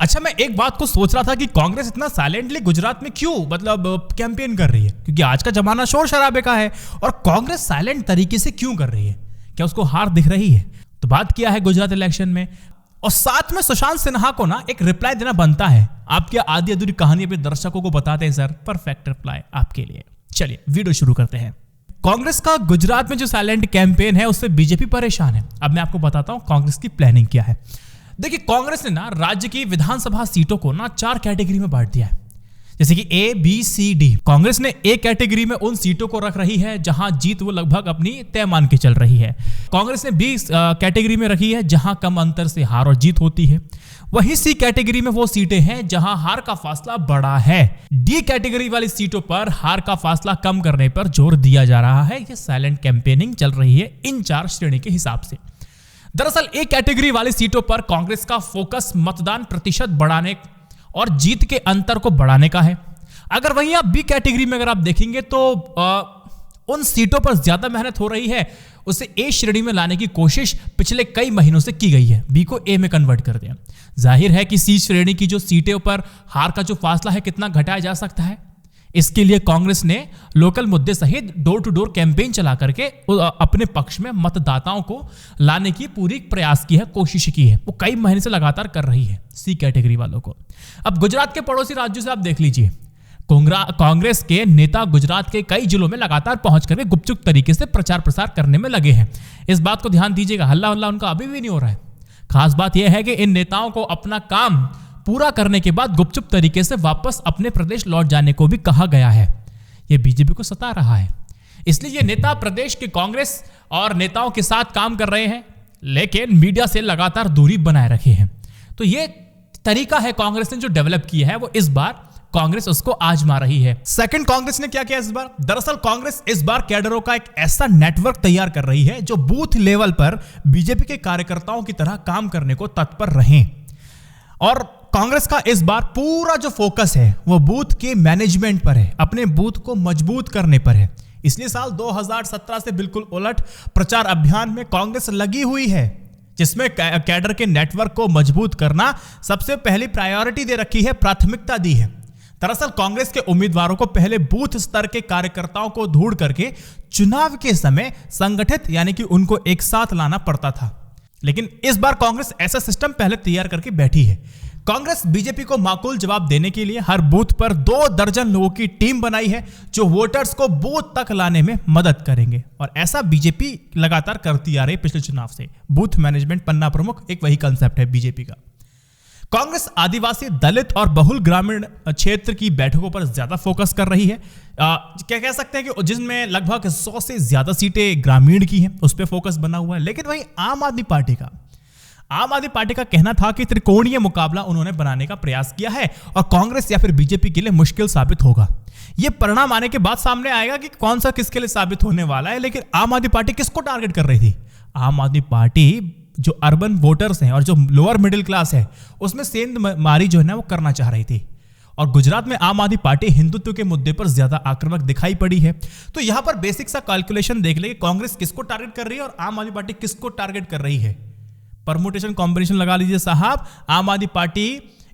अच्छा, मैं एक बात को सोच रहा था कि कांग्रेस इतना साइलेंटली गुजरात में क्यों कैंपेन कर रही है, क्योंकि आज का जमाना शोर शराबे का है और कांग्रेस साइलेंट तरीके से क्यों कर रही है? क्या उसको हार दिख रही है? तो बात किया है गुजरात इलेक्शन में, और साथ में सुशांत सिन्हा को ना एक रिप्लाई देना बनता है। आपकी आधी अधूरी कहानी अपने दर्शकों को बताते हैं सर, परफेक्ट रिप्लाई आपके लिए। चलिए वीडियो शुरू करते हैं। कांग्रेस का गुजरात में जो साइलेंट कैंपेन है उससे बीजेपी परेशान है। अब मैं आपको बताता हूं कांग्रेस की प्लानिंग क्या है। देखिए, कांग्रेस ने ना राज्य की विधानसभा सीटों को ना 4 कैटेगरी में बांट दिया है, जैसे कि ए, बी, सी, डी। कांग्रेस ने ए कैटेगरी में उन सीटों को रख रही है जहां जीत वो लगभग अपनी तय मान के चल रही है। कांग्रेस ने बी कैटेगरी में रखी है जहां कम अंतर से हार और जीत होती है। वहीं सी कैटेगरी में वो सीटें हैं जहां हार का फासला बड़ा है। डी कैटेगरी वाली सीटों पर हार का फासला कम करने पर जोर दिया जा रहा है। ये साइलेंट कैंपेनिंग चल रही है इन 4 श्रेणी के हिसाब से। दरअसल ए कैटेगरी वाली सीटों पर कांग्रेस का फोकस मतदान प्रतिशत बढ़ाने और जीत के अंतर को बढ़ाने का है। अगर वहीं आप बी कैटेगरी में अगर आप देखेंगे तो उन सीटों पर ज्यादा मेहनत हो रही है, उसे ए श्रेणी में लाने की कोशिश पिछले कई महीनों से की गई है। बी को ए में कन्वर्ट कर दिया। जाहिर है कि सी श्रेणी की जो सीटें पर हार का जो फासला है कितना घटाया जा सकता है। इसके लिए कांग्रेस ने लोकल मुद्दे सहित डोर टू डोर कैंपेन चला करके अपने पक्ष में मतदाताओं को लाने की पूरी प्रयास की है, कोशिश की है। वो कई महीने से लगातार कर रही है सी कैटेगरी वालों को। अब गुजरात के पड़ोसी राज्यों से आप देख लीजिए, कांग्रेस के नेता गुजरात के कई जिलों में लगातार पहुंच करके गुपचुप तरीके से प्रचार प्रसार करने में लगे हैं। इस बात को ध्यान दीजिएगा, हल्ला हल्ला उनका अभी भी नहीं हो रहा है। खास बात यह है कि इन नेताओं को अपना काम पूरा करने के बाद गुपचुप तरीके से वापस अपने प्रदेश लौट जाने को भी कहा गया है। यह बीजेपी को सता रहा है, इसलिए ये नेता प्रदेश के कांग्रेस और नेताओं के साथ काम कर रहे हैं, लेकिन मीडिया से लगातार दूरी बनाए रखे हैं। तो ये तरीका है कांग्रेस ने जो डेवलप किया है, वो इस बार कांग्रेस उसको आजमा रही है। सेकंड, कांग्रेस ने क्या किया इस बार? दरअसल कांग्रेस इस बार कैडरों का एक ऐसा नेटवर्क तैयार कर रही है जो बूथ लेवल पर बीजेपी के कार्यकर्ताओं की तरह काम करने को तत्पर रहें। और कांग्रेस का इस बार पूरा जो फोकस है वो बूथ के मैनेजमेंट पर है, अपने बूथ को मजबूत करने पर है। इसलिए साल 2017 से बिल्कुल उलट प्रचार अभियान में कांग्रेस लगी हुई है, जिसमें कैडर के नेटवर्क को मजबूत करना सबसे पहली प्रायोरिटी दे रखी है, प्राथमिकता दी है। दरअसल कांग्रेस के उम्मीदवारों को पहले बूथ स्तर के कार्यकर्ताओं को ढूंढ करके चुनाव के समय संगठित यानी कि उनको एक साथ लाना पड़ता था, लेकिन इस बार कांग्रेस ऐसा सिस्टम पहले तैयार करके बैठी है। कांग्रेस बीजेपी को माकूल जवाब देने के लिए हर बूथ पर 2 दर्जन लोगों की टीम बनाई है जो वोटर्स को बूथ तक लाने में मदद करेंगे, और ऐसा बीजेपी लगातार करती आ रही है पिछले चुनाव से। बूथ मैनेजमेंट पन्ना प्रमुख एक वही कंसेप्ट है बीजेपी का। कांग्रेस आदिवासी, दलित और बहुल ग्रामीण क्षेत्र की बैठकों पर ज्यादा फोकस कर रही है। क्या कह सकते हैं कि जिनमें लगभग 100 से ज्यादा सीटें ग्रामीण की हैं, उस पर फोकस बना हुआ है। लेकिन वहीं आम आदमी पार्टी का कहना था कि त्रिकोणीय मुकाबला उन्होंने बनाने का प्रयास किया है और कांग्रेस या फिर बीजेपी के लिए मुश्किल साबित होगा। यह परिणाम आने के बाद सामने आएगा कि कौन सा किसके लिए साबित होने वाला है। लेकिन आम आदमी पार्टी किसको टारगेट कर रही थी? आम आदमी पार्टी जो अर्बन वोटर्स हैं और जो लोअर मिडिल क्लास है, उसमें सेंधमारी जो है ना वो करना चाह रही थी। और गुजरात में आम आदमी पार्टी हिंदुत्व के मुद्दे पर ज्यादा आक्रामक दिखाई पड़ी है। तो यहां पर बेसिक सा कैलकुलेशन देख ले, कांग्रेस किसको टारगेट कर रही है और आम आदमी पार्टी किसको टारगेट कर रही है। परमुटेशन कॉम्बिनेशन लगा लीजिए साहब। आम आदमी पार्टी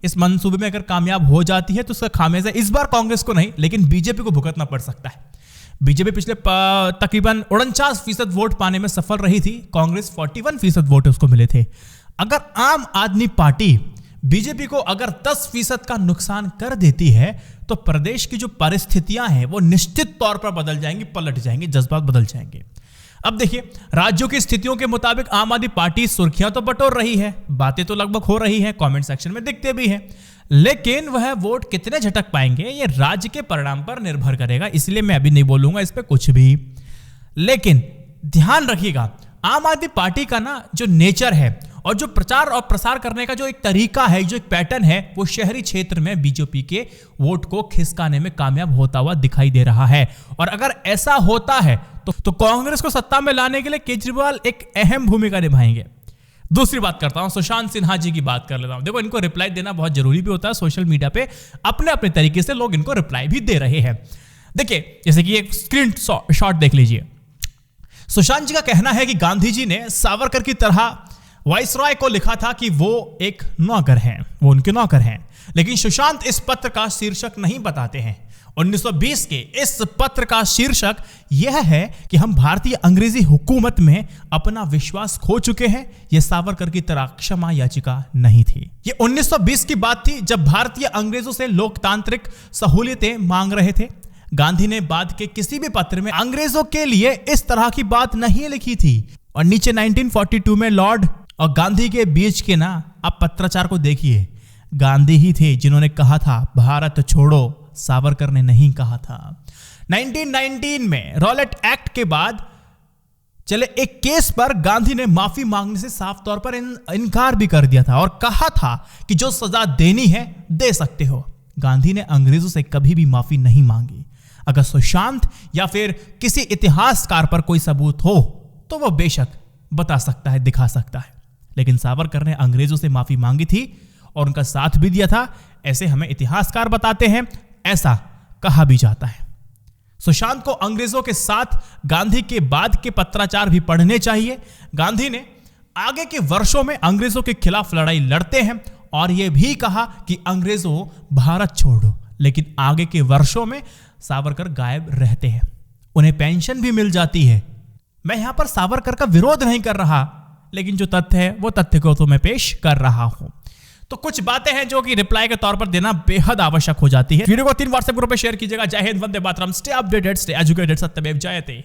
इस मंसूबे में अगर कामयाब हो जाती है तो उसका खामियाजा इस बार कांग्रेस को नहीं लेकिन बीजेपी को भुगतना पड़ सकता है। बीजेपी पिछले तकरीबन 49% वोट पाने में सफल रही थी, कांग्रेस 41% वोट उसको मिले थे। अगर आम आदमी पार्टी बीजेपी को अगर 10% का नुकसान कर देती है तो प्रदेश की जो परिस्थितियां हैं वो निश्चित तौर पर बदल जाएंगी, पलट जाएंगे, जज्बात बदल जाएंगे। अब देखिए, राज्यों की स्थितियों के मुताबिक आम आदमी पार्टी सुर्खियां तो बटोर रही है, बातें तो लगभग हो रही है, कमेंट सेक्शन में दिखते भी हैं, लेकिन वह वोट कितने झटक पाएंगे ये राज्य के परिणाम पर निर्भर करेगा। इसलिए मैं अभी नहीं बोलूंगा इस पे कुछ भी। लेकिन ध्यान रखिएगा, आम आदमी पार्टी का ना जो नेचर है और जो प्रचार और प्रसार करने का जो एक तरीका है, जो एक पैटर्न है, वो शहरी क्षेत्र में बीजेपी के वोट को खिसकाने में कामयाब होता हुआ दिखाई दे रहा है। और अगर ऐसा होता है तो कांग्रेस को सत्ता में लाने के लिए केजरीवाल एक अहम भूमिका निभाएंगे। दूसरी बात करता हूं, सुशांत सिन्हा जी की बात कर लेता हूं। देखो, इनको रिप्लाई देना बहुत जरूरी भी होता है। सोशल मीडिया पे अपने अपने तरीके से लोग इनको रिप्लाई भी दे रहे हैं। देखिए, जैसे कि एक स्क्रीन शॉट देख लीजिए। सुशांत जी का कहना है कि गांधी जी ने सावरकर की तरह वाइसरॉय को लिखा था कि वो एक नौकर हैं, वो उनके नौकर हैं, लेकिन सुशांत इस पत्र का शीर्षक नहीं बताते हैं। 1920 के इस पत्र का शीर्षक यह है कि हम भारतीय अंग्रेजी हुकूमत में अपना विश्वास खो चुके हैं। यह सावरकर की तरह क्षमा याचिका नहीं थी। यह 1920 की बात थी जब भारतीय अंग्रेजों से लोकतांत्रिक सहूलियतें मांग रहे थे। गांधी ने बाद के किसी भी पत्र में अंग्रेजों के लिए इस तरह की बात नहीं लिखी थी। और नीचे 1942 में लॉर्ड और गांधी के बीच के आप पत्राचार को देखिए, गांधी ही थे जिन्होंने कहा था भारत छोड़ो, सावरकर ने नहीं कहा था। 1919 में रॉलेट एक्ट के बाद चले एक केस पर गांधी ने माफी मांगने से साफ तौर पर इनकार भी कर दिया था और कहा था कि जो सजा देनी है दे सकते हो। गांधी ने अंग्रेजों से कभी भी माफी नहीं मांगी। अगर सुशांत या फिर किसी इतिहासकार पर कोई सबूत हो तो वह बेशक बता सकता है, दिखा सकता है, लेकिन सावरकर ने अंग्रेजों से माफी मांगी थी और उनका साथ भी दिया था, ऐसे हमें इतिहासकार बताते हैं, ऐसा कहा भी जाता है। सुशांत को अंग्रेजों के साथ गांधी के बाद के पत्राचार भी पढ़ने चाहिए। गांधी ने आगे के वर्षों में अंग्रेजों के खिलाफ लड़ाई लड़ते हैं और यह भी कहा कि अंग्रेजों भारत छोड़ो, लेकिन आगे के वर्षों में सावरकर गायब रहते हैं, उन्हें पेंशन भी मिल जाती है। मैं यहां पर सावरकर का विरोध नहीं कर रहा, लेकिन जो तथ्य है वो तथ्य को तो मैं पेश कर रहा हूं। तो कुछ बातें हैं जो कि रिप्लाई के तौर पर देना बेहद आवश्यक हो जाती है। वीडियो को 3 व्हाट्सएप ग्रुप पे शेयर कीजिएगा। जय Hind, Vande Mataram, stay updated, stay educated, सत्यमेव जयते।